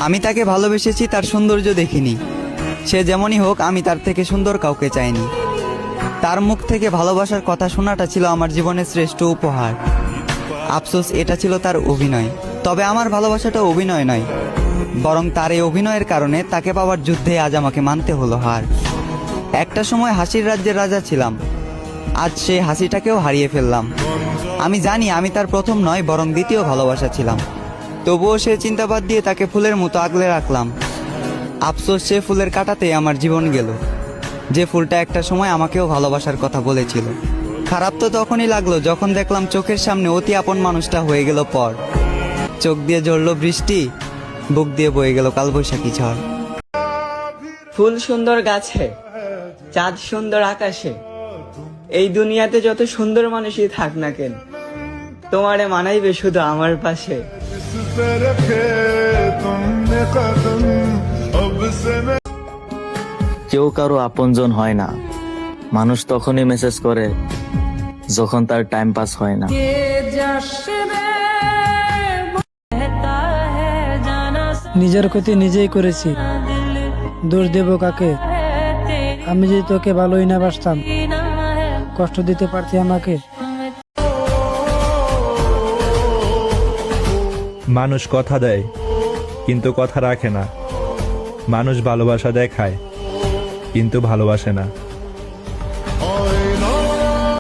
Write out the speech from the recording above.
আমি তাকে ভালোবেসেছি তার সৌন্দর্য দেখিনি। সে যেমনই হোক, আমি তার থেকে সুন্দর কাউকে চাইনি। তার মুখ থেকে ভালোবাসার কথা শোনাটা ছিল আমার জীবনের শ্রেষ্ঠ উপহার। আফসোস, এটা ছিল তার অভিনয়। তবে আমার ভালোবাসাটা অভিনয় নয়, বরং তার এই অভিনয়ের কারণে তাকে পাওয়ার যুদ্ধে আজ আমাকে মানতে হলো হার। একটা সময় হাসির রাজ্যের রাজা ছিলাম, আজ সেই হাসিটাকেও হারিয়ে ফেললাম। আমি জানি আমি তার প্রথম নয়, বরং দ্বিতীয় ভালোবাসা ছিলাম। তবুও সে চিন্তাবাদ দিয়ে তাকে ফুলের মতো আগলে রাখলাম। আফসোস, সে ফুলের কাঁটাতেই আমার জীবন গেল, যে ফুলটা একটা সময় আমাকেও ভালোবাসার কথা বলেছিল। খারাপ তো তখনই লাগলো যখন দেখলাম চোখের সামনে অতি আপন মানুষটা হয়ে গেল পর। চোখ দিয়ে ঝরল বৃষ্টি, বুক দিয়ে বয়ে গেল কালবৈশাখী ঝড়। ফুল সুন্দর গাছে, চাঁদ সুন্দর আকাশে, এই দুনিয়াতে যত সুন্দর মানুষই থাক না কেন, তোমারে মানাইবে শুধু আমার পাশে। কেউ কারো আপনজন হয় না, মানুষ তখনই মেসেজ করে যখন তার টাইম পাস হয় না। নিজের ক্ষতি নিজেই করেছি, দোষ দেব কাকে? আমি যদি তোকে ভালোই না বাসতাম, কষ্ট দিতে পারতি আমাকে। মানুষ কথা দেয় কিন্তু কথা রাখে না। মানুষ ভালোবাসা দেখায় কিন্তু ভালোবাসে না।